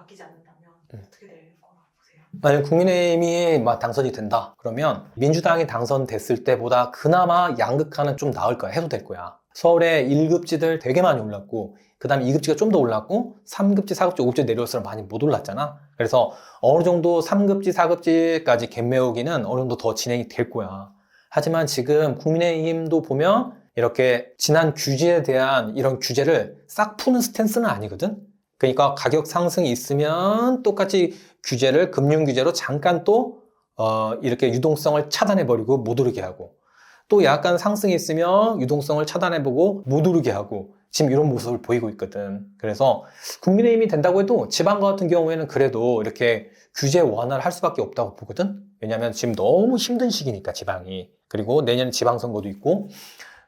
바뀌지 않는다면 어떻게 될 거라고 보세요? 만약 국민의힘이 막 당선이 된다 그러면 민주당이 당선됐을 때보다 그나마 양극화는 좀 나을 거야. 해소될 거야. 서울에 1급지들 되게 많이 올랐고 그 다음에 2급지가 좀 더 올랐고 3급지, 4급지, 5급지 내려올수록 많이 못 올랐잖아. 그래서 어느 정도 3급지, 4급지까지 갭 메우기는 어느 정도 더 진행이 될 거야. 하지만 지금 국민의힘도 보면 이렇게 지난 규제에 대한 이런 규제를 싹 푸는 스탠스는 아니거든. 그러니까 가격 상승이 있으면 똑같이 규제를 금융 규제로 잠깐 또 이렇게 유동성을 차단해버리고 못 오르게 하고 또 약간 상승이 있으면 유동성을 차단해보고 못 오르게 하고 지금 이런 모습을 보이고 있거든. 그래서 국민의힘이 된다고 해도 지방 같은 경우에는 그래도 이렇게 규제 완화를 할 수밖에 없다고 보거든. 왜냐하면 지금 너무 힘든 시기니까 지방이. 그리고 내년 지방선거도 있고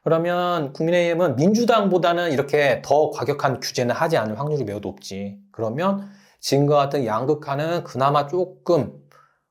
그러면 국민의힘은 민주당보다는 이렇게 더 과격한 규제는 하지 않을 확률이 매우 높지. 그러면 지금과 같은 양극화는 그나마 조금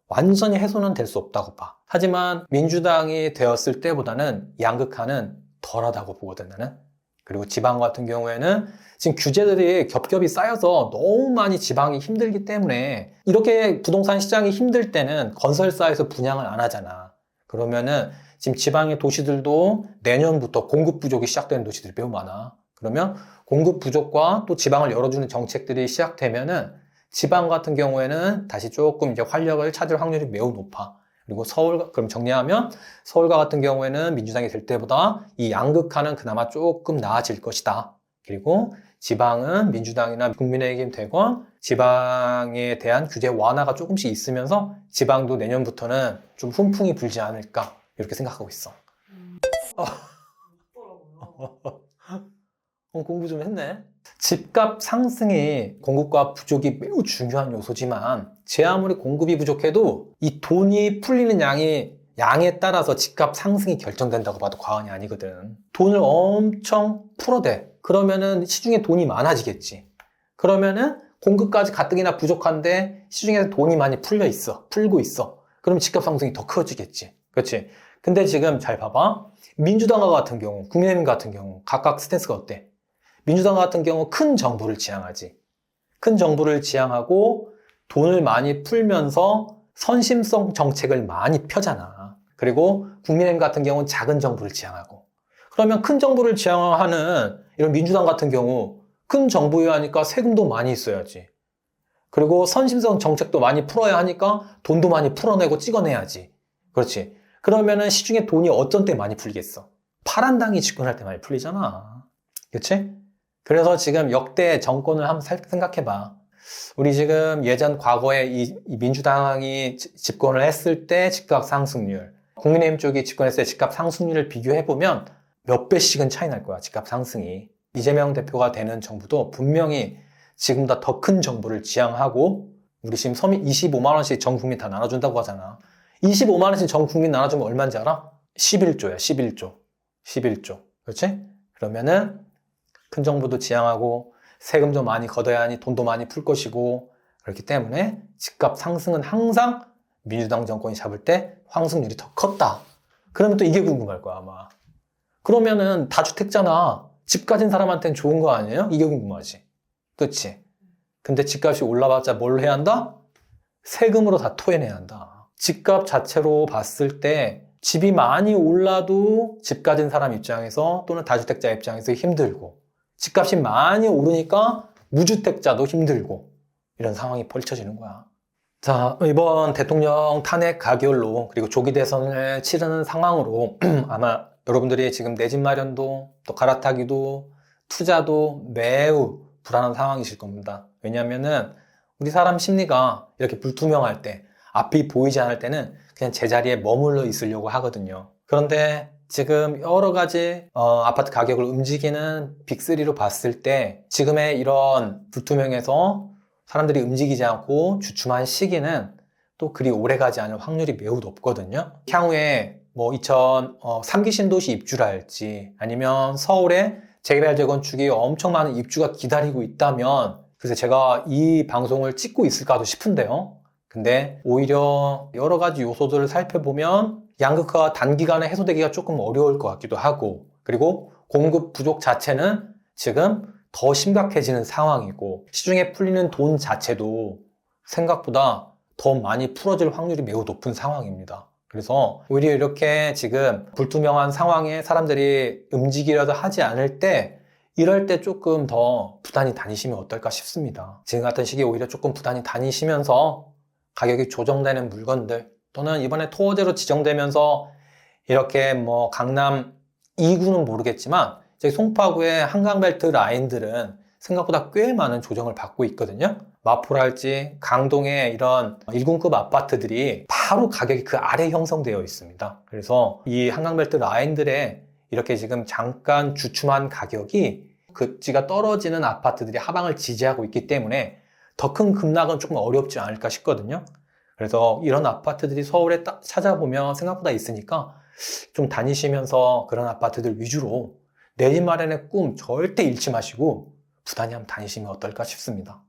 완전히 해소는 될 수 없다고 봐. 하지만 민주당이 되었을 때보다는 양극화는 덜하다고 보거든 나는. 그리고 지방 같은 경우에는 지금 규제들이 겹겹이 쌓여서 너무 많이 지방이 힘들기 때문에 이렇게 부동산 시장이 힘들 때는 건설사에서 분양을 안 하잖아. 그러면은 지금 지방의 도시들도 내년부터 공급 부족이 시작되는 도시들이 매우 많아. 그러면 공급 부족과 또 지방을 열어주는 정책들이 시작되면은 지방 같은 경우에는 다시 조금 이제 활력을 찾을 확률이 매우 높아. 그리고 서울, 그럼 정리하면 서울과 같은 경우에는 민주당이 될 때보다 이 양극화는 그나마 조금 나아질 것이다. 그리고 지방은 민주당이나 국민의힘 되건 지방에 대한 규제 완화가 조금씩 있으면서 지방도 내년부터는 좀 훈풍이 불지 않을까 이렇게 생각하고 있어. 없더라고요. 공부 좀 했네. 집값 상승이 공급과 부족이 매우 중요한 요소지만 제 아무리 공급이 부족해도 이 돈이 풀리는 양에 따라서 집값 상승이 결정된다고 봐도 과언이 아니거든. 돈을 엄청 풀어대. 그러면은 시중에 돈이 많아지겠지. 그러면은 공급까지 가뜩이나 부족한데 시중에 돈이 많이 풀고 있어. 그럼 집값 상승이 더 커지겠지. 그렇지? 근데 지금 잘 봐봐. 민주당과 같은 경우, 국민의힘 같은 경우 각각 스탠스가 어때? 민주당 같은 경우 큰 정부를 지향하지. 큰 정부를 지향하고 돈을 많이 풀면서 선심성 정책을 많이 펴잖아. 그리고 국민의힘 같은 경우는 작은 정부를 지향하고. 그러면 큰 정부를 지향하는 이런 민주당 같은 경우 큰 정부여야 하니까 세금도 많이 있어야지. 그리고 선심성 정책도 많이 풀어야 하니까 돈도 많이 풀어내고 찍어내야지. 그렇지. 그러면은 시중에 돈이 어떤 때 많이 풀리겠어? 파란당이 집권할 때 많이 풀리잖아. 그렇지? 그래서 지금 역대 정권을 한번 생각해봐. 우리 지금 예전 과거에 이 민주당이 집권을 했을 때 집값 상승률, 국민의힘 쪽이 집권했을 때 집값 상승률을 비교해보면 몇 배씩은 차이 날 거야, 집값 상승이. 이재명 대표가 되는 정부도 분명히 지금보다 더 큰 정부를 지향하고 우리 지금 서민 25만 원씩 전 국민 다 나눠준다고 하잖아. 25만 원씩 전 국민 나눠주면 얼마인지 알아? 11조야, 11조. 11조. 그렇지? 그러면은 큰 정부도 지향하고 세금도 많이 걷어야 하니 돈도 많이 풀 것이고 그렇기 때문에 집값 상승은 항상 민주당 정권이 잡을 때 상승률이 더 컸다. 그러면 또 이게 궁금할 거야 아마. 그러면은 다주택자나 집 가진 사람한테는 좋은 거 아니에요? 이게 궁금하지. 그렇지? 근데 집값이 올라봤자 뭘 해야 한다? 세금으로 다 토해내야 한다. 집값 자체로 봤을 때 집이 많이 올라도 집 가진 사람 입장에서 또는 다주택자 입장에서 힘들고 집값이 많이 오르니까 무주택자도 힘들고 이런 상황이 펼쳐지는 거야. 자, 이번 대통령 탄핵 가결로 그리고 조기 대선을 치르는 상황으로 아마 여러분들이 지금 내 집 마련도 또 갈아타기도 투자도 매우 불안한 상황이실 겁니다. 왜냐하면은 우리 사람 심리가 이렇게 불투명할 때 앞이 보이지 않을 때는 그냥 제자리에 머물러 있으려고 하거든요. 그런데 지금 여러 가지 아파트 가격을 움직이는 빅3로 봤을 때 지금의 이런 불투명해서 사람들이 움직이지 않고 주춤한 시기는 또 그리 오래가지 않을 확률이 매우 높거든요. 향후에 뭐 3기 신도시 입주랄지 아니면 서울에 재개발 재건축이 엄청 많은 입주가 기다리고 있다면 그래서 제가 이 방송을 찍고 있을까도 싶은데요. 근데 오히려 여러 가지 요소들을 살펴보면 양극화가 단기간에 해소되기가 조금 어려울 것 같기도 하고 그리고 공급 부족 자체는 지금 더 심각해지는 상황이고 시중에 풀리는 돈 자체도 생각보다 더 많이 풀어질 확률이 매우 높은 상황입니다. 그래서 오히려 이렇게 지금 불투명한 상황에 사람들이 움직이려도 하지 않을 때 이럴 때 조금 더 부단히 다니시면 어떨까 싶습니다. 지금 같은 시기에 오히려 조금 부단히 다니시면서 가격이 조정되는 물건들 또는 이번에 토어제로 지정되면서 이렇게 뭐 강남 2구는 모르겠지만 저희 송파구의 한강벨트 라인들은 생각보다 꽤 많은 조정을 받고 있거든요. 마포랄지 강동의 이런 1군급 아파트들이 바로 가격이 그 아래 형성되어 있습니다. 그래서 이 한강벨트 라인들에 이렇게 지금 잠깐 주춤한 가격이 급지가 떨어지는 아파트들이 하방을 지지하고 있기 때문에 더 큰 급락은 조금 어렵지 않을까 싶거든요. 그래서 이런 아파트들이 서울에 딱 찾아보면 생각보다 있으니까 좀 다니시면서 그런 아파트들 위주로 내 집 마련의 꿈 절대 잃지 마시고 부단히 한번 다니시면 어떨까 싶습니다.